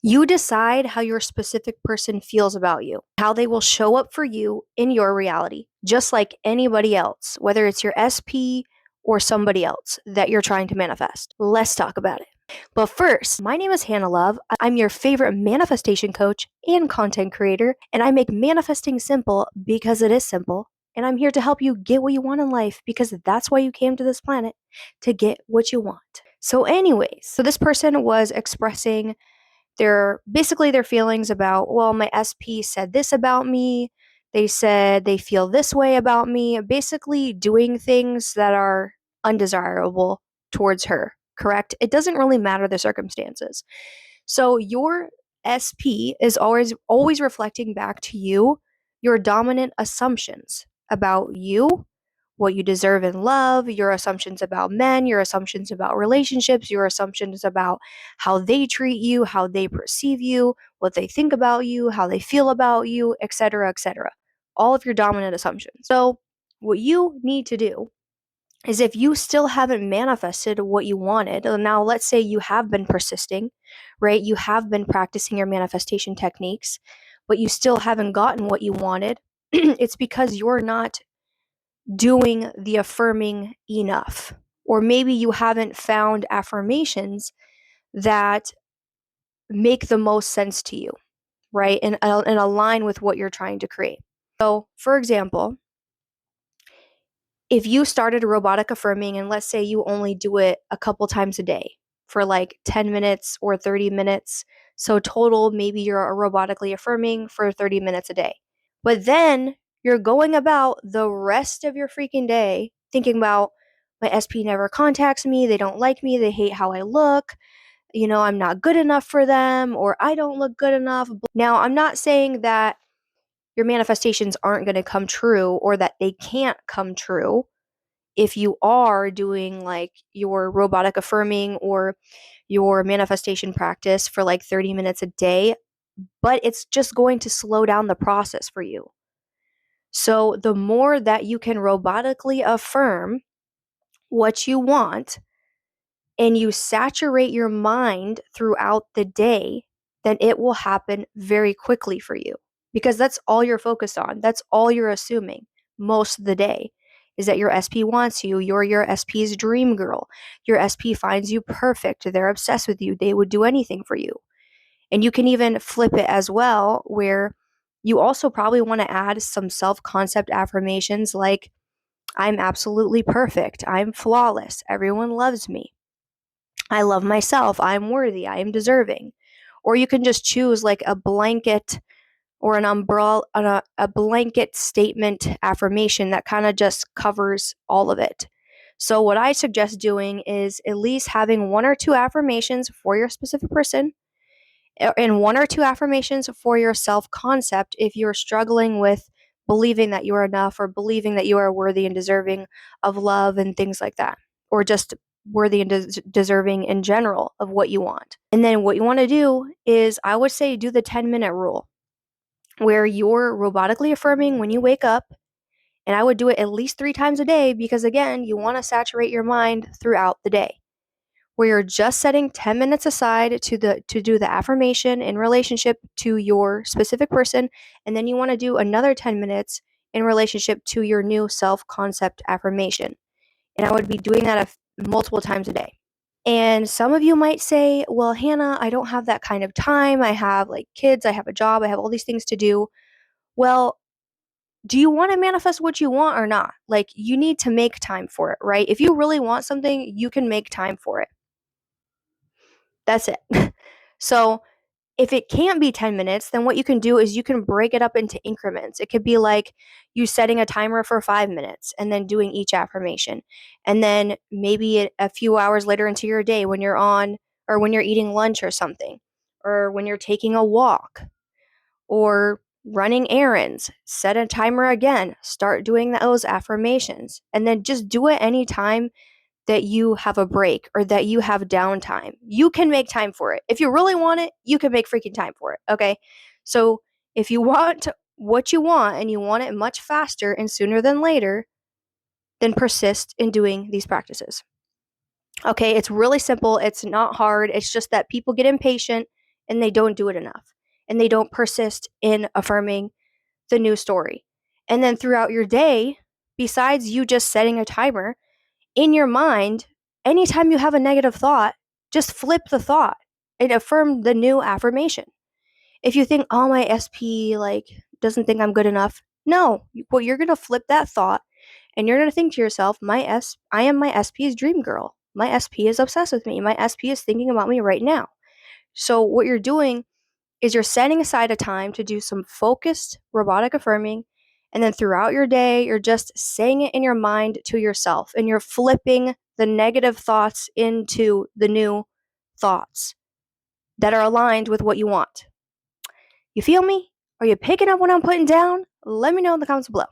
You decide how your specific person feels about you, how they will show up for you in your reality, just like anybody else, whether it's your SP or somebody else that you're trying to manifest. Let's talk about it. But first, my name is Hannah Love. I'm your favorite manifestation coach and content creator, and I make manifesting simple because it is simple. And I'm here to help you get what you want in life because that's why you came to this planet, to get what you want. So, this person was expressing their feelings about, well, my SP said this about me. They said they feel this way about me, basically doing things that are undesirable towards her, correct? It doesn't really matter the circumstances. So your SP is always reflecting back to you your dominant assumptions about you, what you deserve in love, your assumptions about men, your assumptions about relationships, your assumptions about how they treat you, how they perceive you, what they think about you, how they feel about you, etc., etc. All of your dominant assumptions. So, what you need to do is, if you still haven't manifested what you wanted, now let's say you have been persisting, right? You have been practicing your manifestation techniques, but you still haven't gotten what you wanted. It's because you're not doing the affirming enough. Or maybe you haven't found affirmations that make the most sense to you, right? And align with what you're trying to create. So, for example, if you started robotic affirming and let's say you only do it a couple times a day for like 10 minutes or 30 minutes, so total, maybe you're robotically affirming for 30 minutes a day. But then you're going about the rest of your freaking day thinking about, my SP never contacts me, they don't like me, they hate how I look, I'm not good enough for them, or I don't look good enough. Now, I'm not saying that your manifestations aren't going to come true or that they can't come true if you are doing like your robotic affirming or your manifestation practice for like 30 minutes a day, but it's just going to slow down the process for you. So the more that you can robotically affirm what you want and you saturate your mind throughout the day, then it will happen very quickly for you because that's all you're focused on. That's all you're assuming most of the day is that your SP wants you. You're your SP's dream girl. Your SP finds you perfect. They're obsessed with you. They would do anything for you. And you can even flip it as well, where you also probably want to add some self concept affirmations like, I'm absolutely perfect. I'm flawless. Everyone loves me. I love myself. I'm worthy. I am deserving. Or you can just choose like a blanket or an umbrella, a blanket statement affirmation that kind of just covers all of it. So, what I suggest doing is at least having one or two affirmations for your specific person and one or two affirmations for your self concept if you're struggling with believing that you are enough or believing that you are worthy and deserving of love and things like that, or just worthy and deserving in general of what you want. And then what you want to do is, I would say, do the 10-minute rule where you're robotically affirming when you wake up. And I would do it at least 3 times a day because, again, you want to saturate your mind throughout the day, where you're just setting 10 minutes aside to do the affirmation in relationship to your specific person, and then you want to do another 10 minutes in relationship to your new self-concept affirmation. And I would be doing that multiple times a day. And some of you might say, well, Hannah, I don't have that kind of time. I have like kids, I have a job, I have all these things to do. Well, do you want to manifest what you want or not? Like, you need to make time for it, right? If you really want something, you can make time for it. That's it. So if it can't be 10 minutes, then what you can do is you can break it up into increments. It could be like you setting a timer for 5 minutes and then doing each affirmation. And then maybe a few hours later into your day when you're on, or when you're eating lunch or something, or when you're taking a walk or running errands, set a timer again, start doing those affirmations, and then just do it anytime that you have a break or that you have downtime. You can make time for it. If you really want it, you can make freaking time for it. Okay. So if you want what you want and you want it much faster and sooner than later, then persist in doing these practices. Okay. It's really simple. It's not hard. It's just that people get impatient and they don't do it enough, and they don't persist in affirming the new story. And then throughout your day, besides you just setting a timer, in your mind, anytime you have a negative thought, just flip the thought and affirm the new affirmation. If you think, oh, my SP doesn't think I'm good enough, no, well, you're gonna flip that thought and you're gonna think to yourself, I am my SP's dream girl. My SP is obsessed with me. My SP is thinking about me right now. So what you're doing is you're setting aside a time to do some focused robotic affirming, and then throughout your day, you're just saying it in your mind to yourself, and you're flipping the negative thoughts into the new thoughts that are aligned with what you want. You feel me? Are you picking up what I'm putting down? Let me know in the comments below.